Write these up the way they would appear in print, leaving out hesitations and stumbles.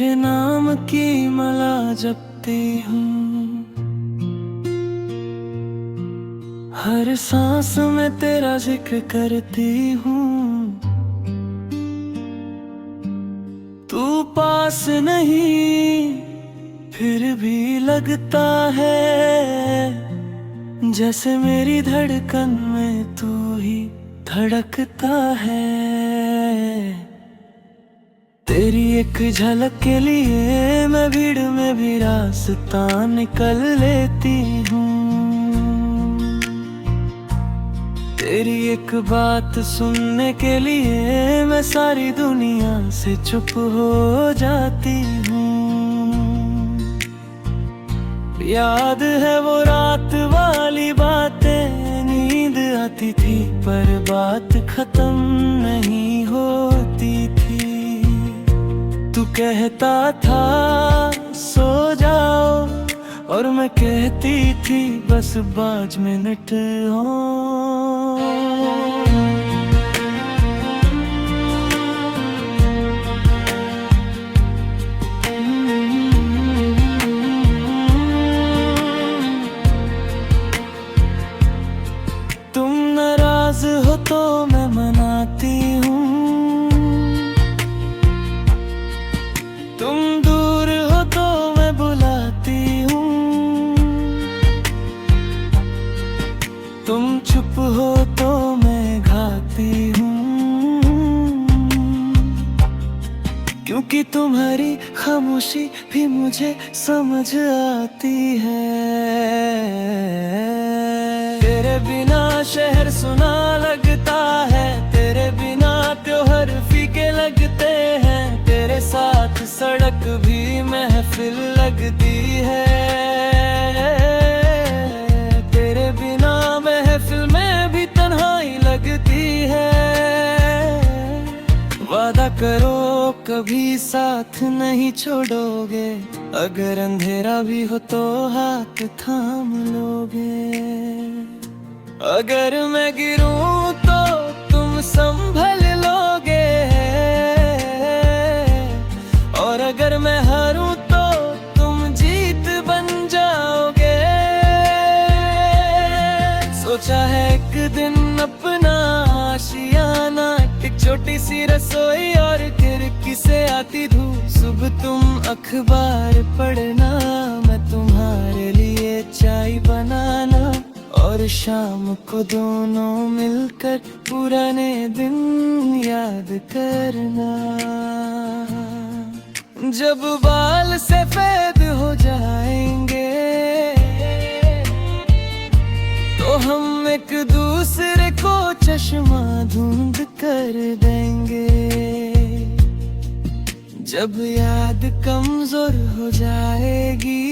तेरे नाम की माला जपती हूँ, हर सांस में तेरा जिक्र करती हूँ। तू पास नहीं फिर भी लगता है, जैसे मेरी धड़कन में तू ही धड़कता है। तेरी एक झलक के लिए मैं भीड़ में भी रास्ता निकल लेती हूँ। तेरी एक बात सुनने के लिए मैं सारी दुनिया से चुप हो जाती हूँ। याद है वो रात वाली बातें, नींद आती थी पर बात खत्म नहीं होती थी। तू कहता था सो जाओ और मैं कहती थी बस 5 मिनट हो। तुम नाराज हो तो मैं मनाती हूँ, तुम दूर हो तो मैं बुलाती हूँ, तुम चुप हो तो मैं गाती हूँ। क्योंकि तुम्हारी खामोशी भी मुझे समझ आती है। तेरे बिना शहर सुना लगता है, तेरे बिना त्योहार फीके लगते हैं, तेरे साथ सड़क भी महफिल लगती है। तेरे बिना महफिल में भी तन्हाई लगती है। वादा करो कभी साथ नहीं छोड़ोगे, अगर अंधेरा भी हो तो हाथ थाम लोगे। अगर मैं गिरूं तो तुम संभल लोगे, और अगर मैं हारूं तो तुम जीत बन जाओगे। सोचा है एक दिन अपना आशियाना, एक छोटी सी रसोई और खिड़की से आती धूप। सुबह तुम अखबार पढ़ना, मैं तुम्हारे लिए चाय बनाना, और शाम को दोनों मिलकर पुराने दिन याद करना। जब बाल सफेद हो जाएंगे तो हम एक दूसरे को चश्मा धुंध कर देंगे। जब याद कमजोर हो जाएगी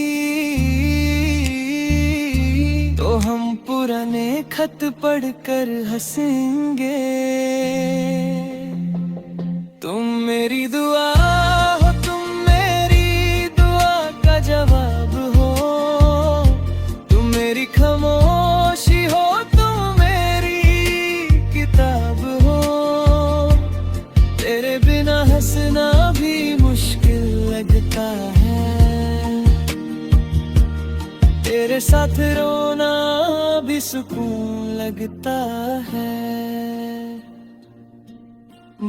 तो हम पुराने खत पढ़कर हंसेंगे। तुम मेरी दुआ हो, तुम मेरी दुआ का जवाब हो, तुम मेरी खामोशी हो, तुम मेरी किताब हो। तेरे बिना हंसना भी मुश्किल लगता है, तेरे साथ रोना भी सुकून लगता है।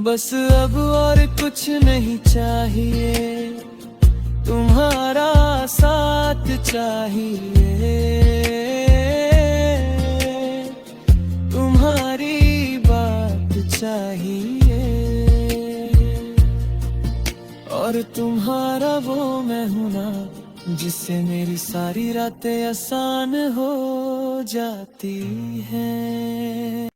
बस अब और कुछ नहीं चाहिए, तुम्हारा साथ चाहिए, तुम्हारी बात चाहिए, और तुम्हारा वो मैं हूं ना, जिससे मेरी सारी रातें आसान हो जाती हैं।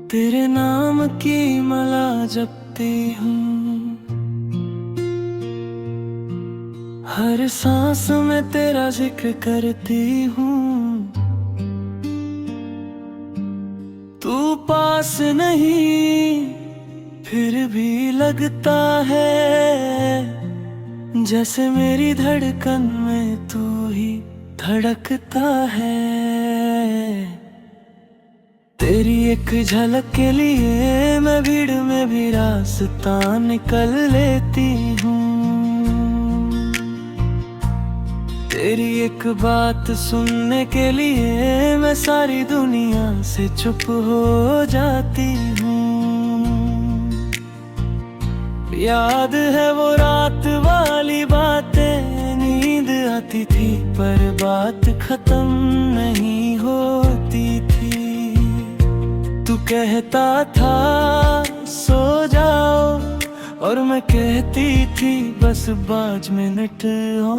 तेरे नाम की माला जपती हूँ, हर सांस में तेरा जिक्र करती हूँ। तू पास नहीं फिर भी लगता है, जैसे मेरी धड़कन में तू ही धड़कता है। तेरी एक झलक के लिए मैं भीड़ में भी रास्ता निकल लेती हूँ। तेरी एक बात सुनने के लिए मैं सारी दुनिया से चुप हो जाती हूँ। याद है वो रात वाली बातें, नींद आती थी पर बात खत्म नहीं होती थी। तू कहता था सो जाओ और मैं कहती थी बस 5 मिनट हो।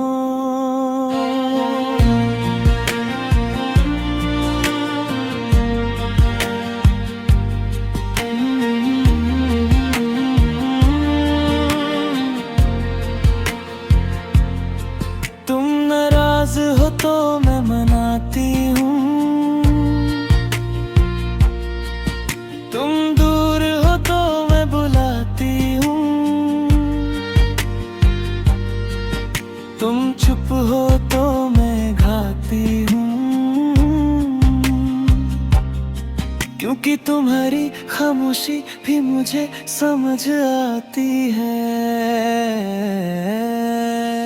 तुम नाराज हो तो मैं मनाती हूँ, तुम दूर हो तो मैं बुलाती हूँ, तुम चुप हो तो मैं गाती हूँ। क्योंकि तुम्हारी खामोशी भी मुझे समझ आती है।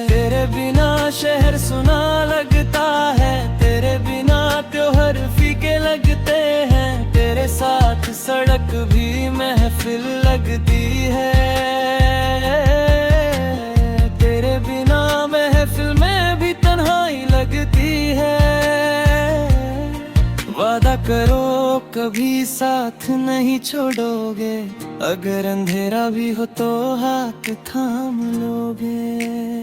तेरे बिना शहर सुना लगता है, तेरे बिना त्योहार फीके लगते हैं, तेरे साथ सड़क भी महफिल लगती है। तेरे बिना महफिल में भी तन्हाई लगती है। वादा करो कभी साथ नहीं छोड़ोगे, अगर अंधेरा भी हो तो हाथ थाम लोगे।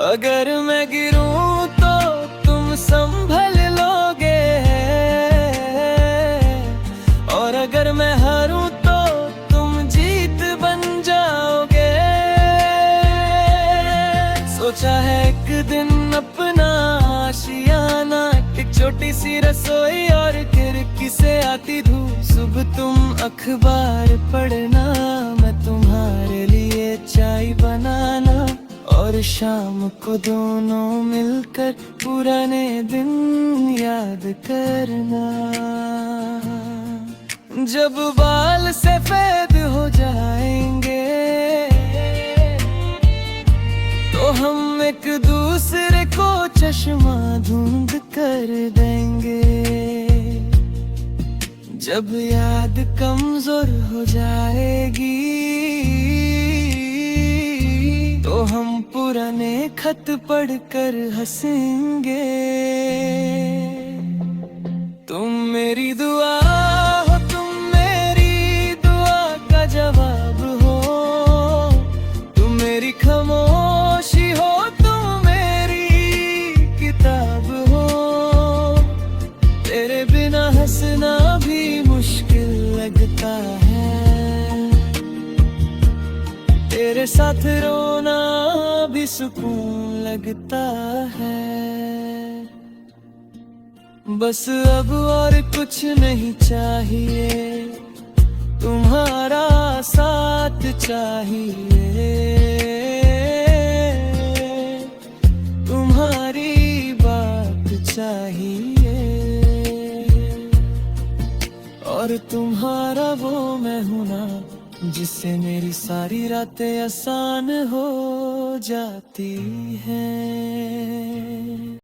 अगर मैं गिरूं तो तुम संभल लोगे, और अगर मैं हारूं तो तुम जीत बन जाओगे। सोचा है एक दिन अपना आशियाना, एक छोटी सी रसोई और खिड़की से आती धूप। सुबह तुम अखबार पढ़ना, मैं तुम्हारे लिए चाय बनाना, और शाम को दोनों मिलकर पुराने दिन याद करना। जब बाल सफेद हो जाएंगे तो हम एक दूसरे को चश्मा धुंध कर देंगे। जब याद कमजोर हो जाएगी तो हम पुराने खत पढ़कर हंसेंगे। तुम मेरी दुआ हो, तुम मेरी दुआ का जवाब हो, तुम मेरी खामोशी हो, तुम मेरी किताब हो। तेरे बिना हंसना भी मुश्किल लगता है, तेरे साथ रोना भी सुकून लगता है। बस अब और कुछ नहीं चाहिए, तुम्हारा साथ चाहिए, तुम्हारी बात चाहिए, और तुम्हारा वो मैं हूं ना, जिससे मेरी सारी रातें आसान हो जाती हैं।